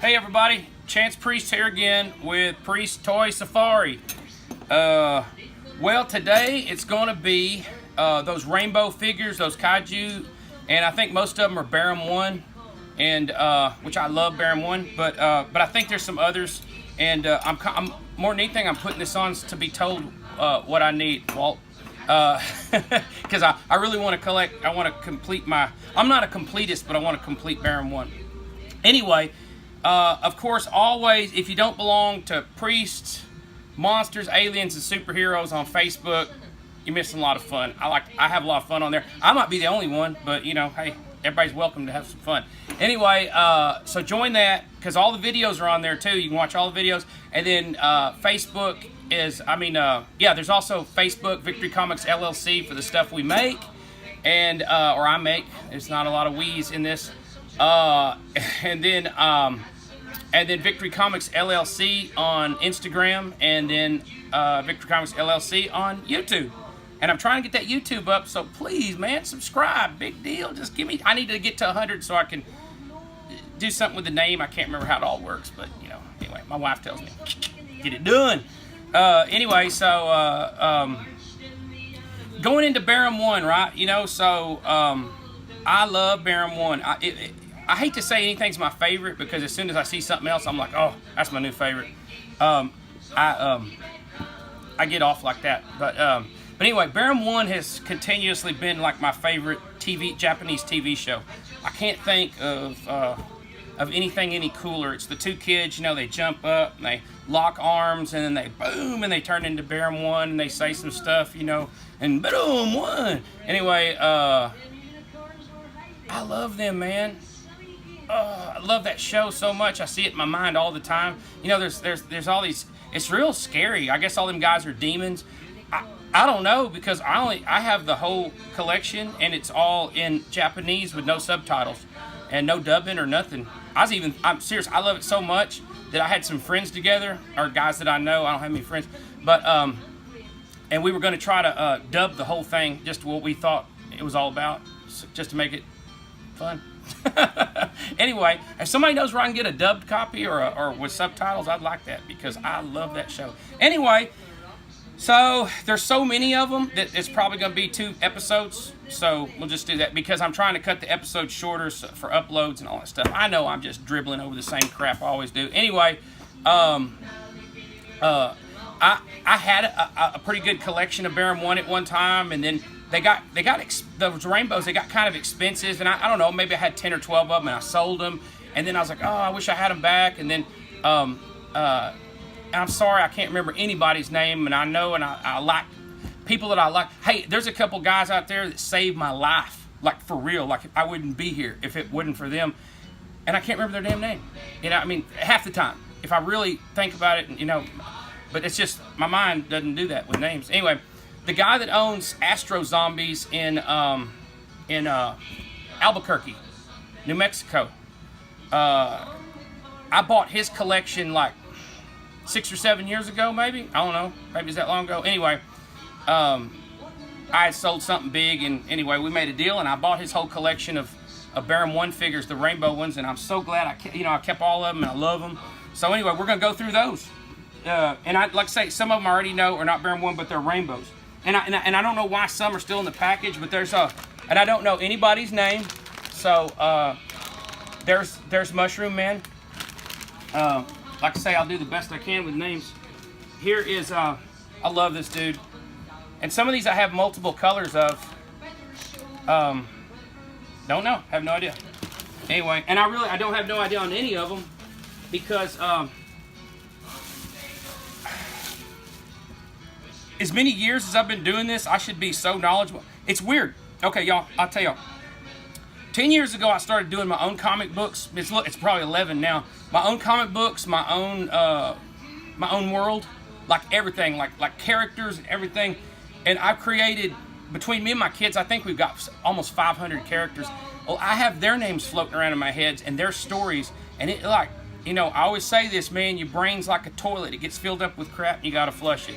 Hey everybody, Chance Priest here again with Priest Toy Safari. Well, today it's going to be those rainbow figures, those Kaiju, and I think most of them are Barom 1, and which I love Barom 1, but I think there's some others, and I'm more than anything I'm putting this on to be told what I need, Walt. Because I really want to collect. I want to complete my. I'm not a completist, but I want to complete Barom 1. Anyway, of course, always if you don't belong to priests, monsters, aliens, and superheroes on Facebook, you're missing a lot of fun. I have a lot of fun on there. I might be the only one, but you know, hey, everybody's welcome to have some fun. Anyway, so join that because all the videos are on there too. You can watch all the videos, and then Facebook is, there's also Facebook, Victory Comics LLC for the stuff we make, and or I make. There's not a lot of we's in this, and then Victory Comics LLC on Instagram, and then Victory Comics LLC on YouTube. And I'm trying to get that YouTube up, so please, man, subscribe. Big deal. Just give me. I need to get to 100 so I can do something with the name. I can't remember how it all works, but you know. Anyway, my wife tells me, get it done. Anyway, so going into Barom 1, right? You know, so I love Barom 1. I hate to say anything's my favorite because as soon as I see something else, I'm like, oh, that's my new favorite. I get off like that. But anyway, Barom 1 has continuously been like my favorite Japanese TV show. I can't think of anything any cooler. It's the two kids, you know, they jump up and they lock arms and then they boom and they turn into Barom 1 and they say some stuff, you know, and Barom 1. Anyway, I love them, man. I love that show so much. I see it in my mind all the time. You know, there's all these. It's real scary. I guess all them guys are demons. I don't know because I have the whole collection and it's all in Japanese with no subtitles and no dubbing or nothing. I'm serious. I love it so much that I had some friends together, or guys that I know. I don't have any friends, but and we were going to try to dub the whole thing, just what we thought it was all about, just to make it fun. Anyway, if somebody knows where I can get a dubbed copy or with subtitles, I'd like that because I love that show. Anyway, so there's so many of them that it's probably going to be 2 episodes. So we'll just do that because I'm trying to cut the episodes shorter for uploads and all that stuff. I know I'm just dribbling over the same crap I always do. Anyway, I had a pretty good collection of Barom 1 at one time, and then those rainbows. They got kind of expensive, and I don't know. Maybe I had 10 or 12 of them, and I sold them. And then I was like, oh, I wish I had them back. And then, and I'm sorry, I can't remember anybody's name, and I know, and I like people that I like. Hey, there's a couple guys out there that saved my life, like for real. Like I wouldn't be here if it wasn't for them, and I can't remember their damn name. You know, I mean, half the time, if I really think about it, you know, but it's just my mind doesn't do that with names. Anyway, the guy that owns Astro Zombies in Albuquerque, New Mexico, I bought his collection like 6 or 7 years ago, maybe. I don't know. Maybe it's that long ago. Anyway, I had sold something big, and anyway, we made a deal, and I bought his whole collection of Barom 1 figures, the rainbow ones, and I'm so glad I kept all of them, and I love them. So anyway, we're gonna go through those, and I like I say, some of them I already know are not Barom 1, but they're rainbows, and I don't know why some are still in the package, but and I don't know anybody's name, so there's Mushroom Man. Like I say, I'll do the best I can with names. Here is, I love this dude. And some of these I have multiple colors of. Don't know, have no idea. Anyway, and I don't have no idea on any of them because as many years as I've been doing this, I should be so knowledgeable. It's weird. Okay, y'all, I'll tell y'all. 10 years ago, I started doing my own comic books. It's probably 11 now. My own comic books, my own world, like everything, like characters and everything. And I've created, between me and my kids, I think we've got almost 500 characters. Well, I have their names floating around in my head and their stories. And it, like, you know, I always say this, man, your brain's like a toilet. It gets filled up with crap and you got to flush it.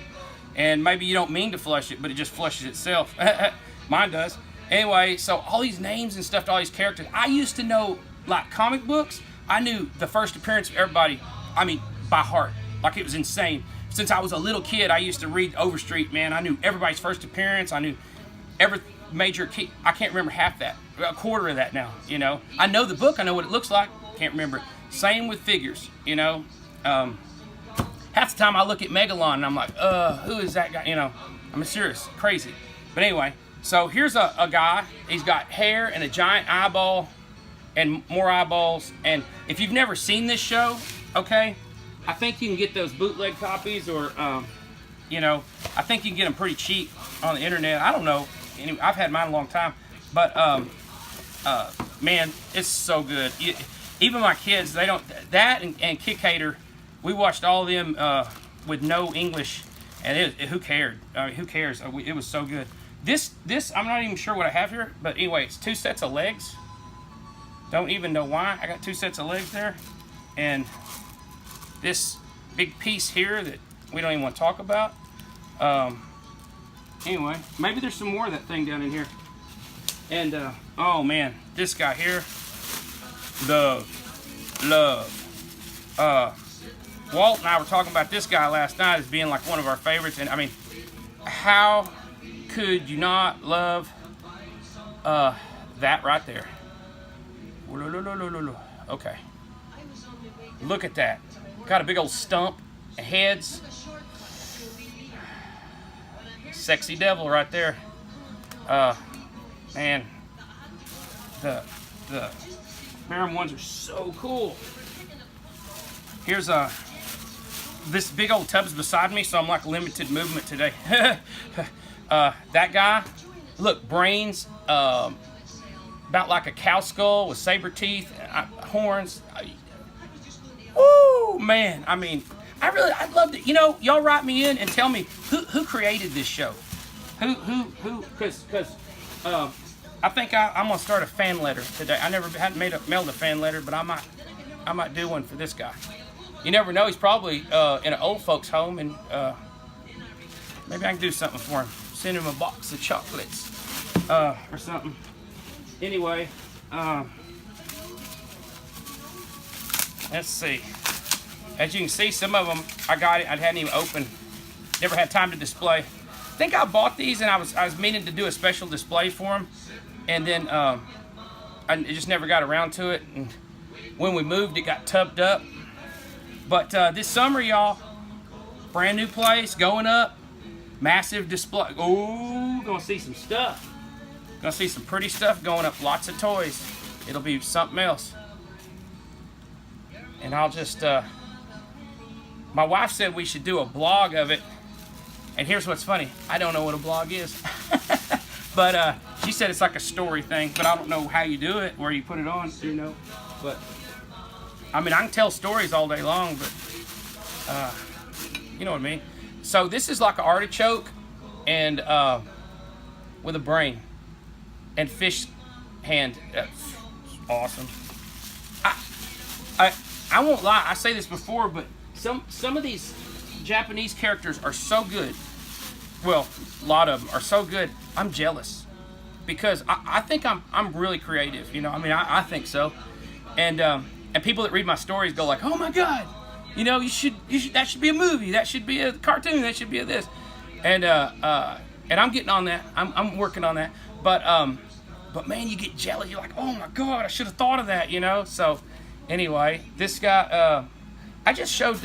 And maybe you don't mean to flush it, but it just flushes itself. Mine does. Anyway, so all these names and stuff to all these characters. I used to know like comic books, I knew the first appearance of everybody, I mean, by heart. Like, it was insane. Since I was a little kid, I used to read Overstreet, man. I knew everybody's first appearance. I knew every major key. I can't remember half that, a quarter of that now, you know. I know the book. I know what it looks like. Can't remember it. Same with figures, you know. Half the time I look at Megalon and I'm like, who is that guy? You know, I'm serious, crazy. But anyway, so here's a guy. He's got hair and a giant eyeball and more eyeballs. And if you've never seen this show, okay, I think you can get those bootleg copies, or, you know, I think you can get them pretty cheap on the internet. I don't know. Anyway, I've had mine a long time. But, man, it's so good. Even my kids, they don't, that and Kick Hater, we watched all of them with no English, and who cared? Who cares? It was so good. This, I'm not even sure what I have here, but anyway, it's 2 sets of legs. Don't even know why. I got 2 sets of legs there. And this big piece here that we don't even want to talk about. Anyway, maybe there's some more of that thing down in here. And, oh man, this guy here. Love. Walt and I were talking about this guy last night as being like one of our favorites. And I mean, how could you not love that right there? Okay. Look at that. Got a big old stump and heads. Sexy devil right there. Man, the Barom ones are so cool. Here's this big old tub's beside me, so I'm like limited movement today. That guy, look, brains, about like a cow skull with saber teeth, horns. Woo, man! I mean, I'd love to. You know, y'all write me in and tell me who created this show. Who? Because I think I'm gonna start a fan letter today. I never hadn't mailed a fan letter, but I might do one for this guy. You never know. He's probably in an old folks' home, and maybe I can do something for him. Send him a box of chocolates or something. Anyway, let's see. As you can see, some of them I hadn't even opened. Never had time to display. I think I bought these, and I was meaning to do a special display for them, and then I just never got around to it. And when we moved, it got tubbed up. But this summer, y'all, brand new place, going up, massive display. Oh, gonna see some stuff. Gonna see some pretty stuff going up. Lots of toys. It'll be something else. And I'll just. My wife said we should do a blog of it. And here's what's funny. I don't know what a blog is. But she said it's like a story thing. But I don't know how you do it, where you put it on, you know. But I mean, I can tell stories all day long, but you know what I mean. So this is like an artichoke, and with a brain and fish hand. That's awesome. I won't lie. I say this before, but some of these Japanese characters are so good. Well, a lot of them are so good. I'm jealous because I think I'm really creative. You know, I mean, I think so. And people that read my stories go like, "Oh my God, you know, you should that should be a movie. That should be a cartoon. That should be a this." And I'm getting on that. I'm working on that. But man, you get jealous. You're like, "Oh my God, I should have thought of that." You know. So anyway, this guy, I just showed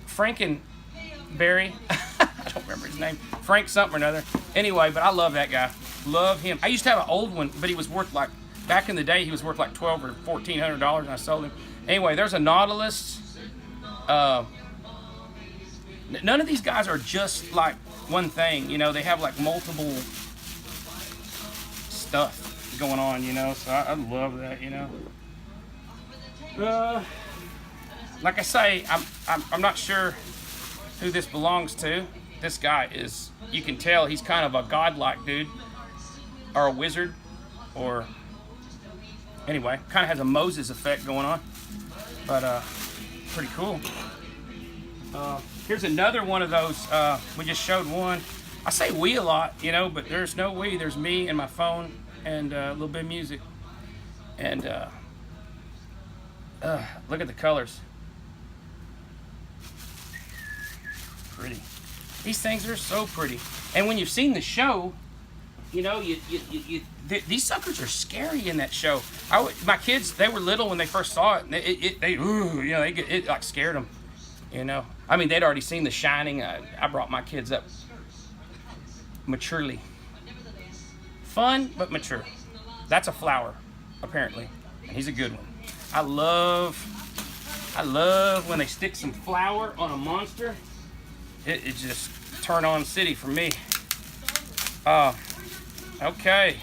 Frankenberry. I don't remember his name. Frank something or another. Anyway, but I love that guy. Love him. I used to have an old one, but he was worth like, back in the day, he was worth like $1,200 or $1,400, and I sold him. Anyway, there's a Nautilus. None of these guys are just like one thing, you know. They have like multiple stuff going on, you know. So I love that, you know. Like I say, I'm not sure who this belongs to. This guy is, you can tell he's kind of a godlike dude, or a wizard, or anyway, kind of has a Moses effect going on. But pretty cool. Here's another one of those. We just showed one. I say we a lot, you know, but there's no we. There's me and my phone and a little bit of music. And look at the colors. Pretty. These things are so pretty. And when you've seen the show, you know, these suckers are scary in that show. My kids, they were little when they first saw it, and it like scared them. You know, I mean, they'd already seen The Shining. I brought my kids up maturely. Fun, but mature. That's a flower, apparently, and he's a good one. I love when they stick some flour on a monster. It just turn on city for me. Okay,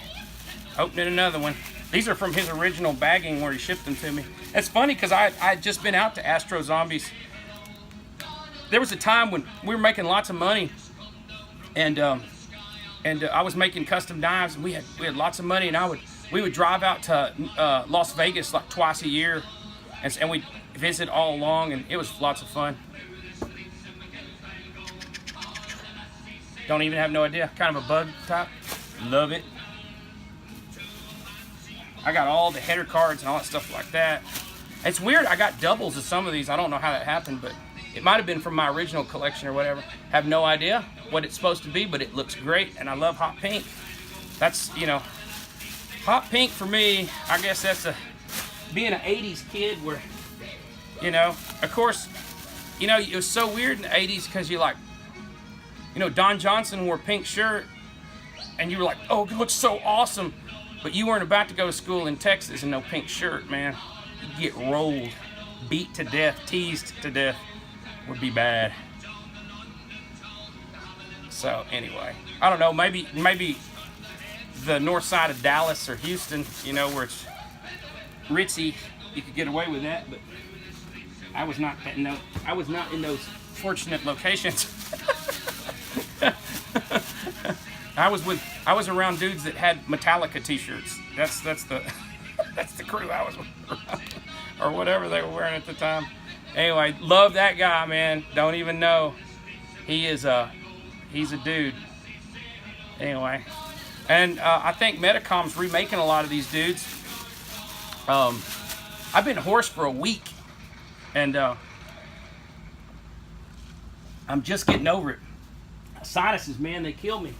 opening another one. These are from his original bagging where he shipped them to me. It's funny because I had just been out to Astro Zombies. There was a time when we were making lots of money, and I was making custom knives, and we had lots of money, and we would drive out to Las Vegas like twice a year, and we'd visit all along, and it was lots of fun. Don't even have no idea. Kind of a bug type. Love it. I got all the header cards and all that stuff like that. It's weird. I got doubles of some of these. I don't know how that happened, but it might have been from my original collection or whatever. Have no idea what it's supposed to be, but it looks great, and I love hot pink. That's, you know, hot pink for me, I guess that's being an 80s kid where, you know, of course, you know, it was so weird in the 80s because you like, you know, Don Johnson wore a pink shirt, and you were like, oh, it looks so awesome. But you weren't about to go to school in Texas in no pink shirt, man. You'd get rolled, beat to death, teased to death. Would be bad. So, anyway. I don't know, maybe the north side of Dallas or Houston, you know, where it's ritzy, you could get away with that, but I was not in those fortunate locations. I was around dudes that had Metallica t-shirts. That's the that's the crew I was with, or whatever they were wearing at the time. Anyway, love that guy, man. Don't even know. He's a dude. Anyway, and I think Metacom's remaking a lot of these dudes. I've been hoarse for a week, and I'm just getting over it. Sinuses, man, they kill me.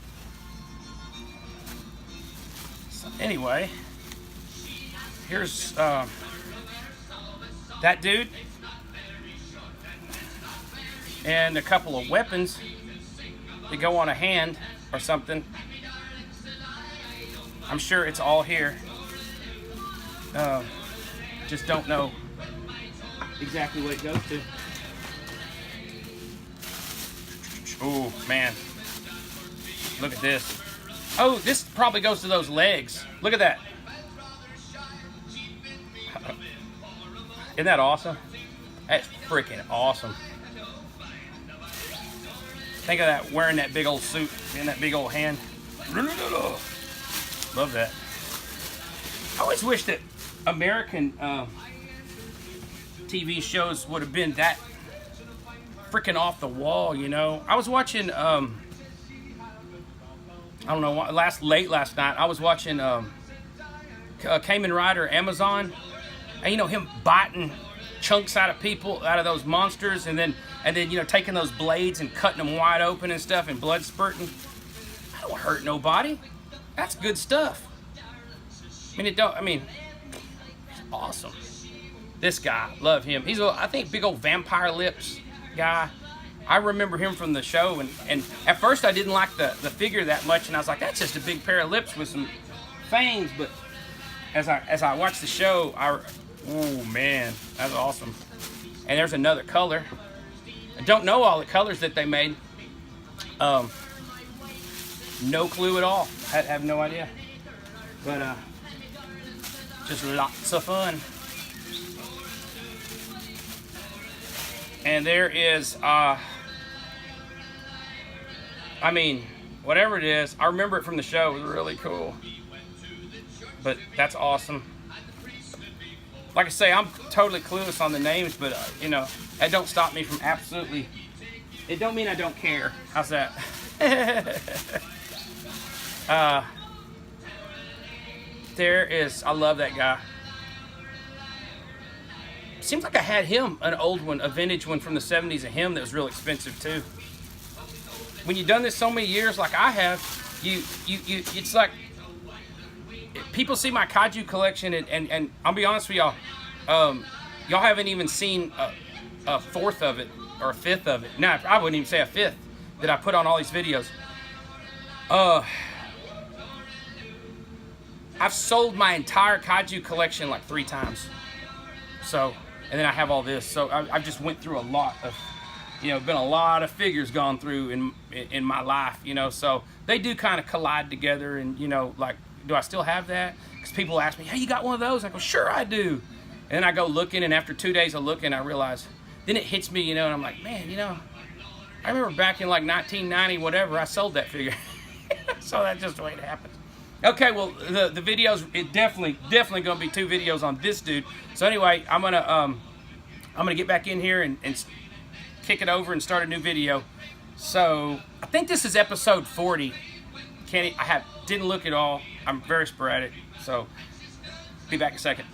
So anyway, here's that dude and a couple of weapons that go on a hand or something. I'm sure it's all here. Just don't know exactly what it goes to. Oh, man. Look at this. Oh, this probably goes to those legs. Look at that. Isn't that awesome? That's freaking awesome. Think of that, wearing that big old suit and that big old hand. Love that. I always wish that American TV shows would have been that freaking off the wall, you know. I was watching, I don't know, late last night, I was watching Kamen Rider Amazon, and you know, him biting chunks out of people, out of those monsters, and then you know, taking those blades and cutting them wide open and stuff, and blood spurting. I don't hurt nobody. That's good stuff. It's awesome. This guy, love him. He's I think big old vampire lips guy. I remember him from the show, and at first I didn't like the figure that much, and I was like, that's just a big pair of lips with some fangs. But as I watched the show, oh man, that's awesome. And there's another color. I don't know all the colors that they made. No clue at all. I have no idea. But just lots of fun. And there is, whatever it is, I remember it from the show. It was really cool. But that's awesome. Like I say, I'm totally clueless on the names, but, you know, that don't stop me from absolutely, it don't mean I don't care. How's that? There is, I love that guy. seems like I had him, an old one, a vintage one from the 70s of him that was real expensive too. When you've done this so many years like I have, it's like, people see my Kaiju collection, and I'll be honest with y'all, y'all haven't even seen a fourth of it, or a fifth of it. Nah, I wouldn't even say a fifth that I put on all these videos. I've sold my entire Kaiju collection like 3 times. So, and then I have all this. So I've just went through a lot of, been a lot of figures gone through in my life, so they do kind of collide together. And, like, do I still have that? Because people ask me, hey, you got one of those? I go, sure I do. And then I go looking, and after 2 days of looking, I realize, then it hits me, and I'm like, man, I remember back in like 1990, whatever, I sold that figure. So that's just the way it happens. Okay, well, the videos, it definitely gonna be 2 videos on this dude. So anyway, I'm gonna get back in here and kick it over and start a new video. So I think this is episode 40. Didn't look at all. I'm very sporadic. So be back in a second.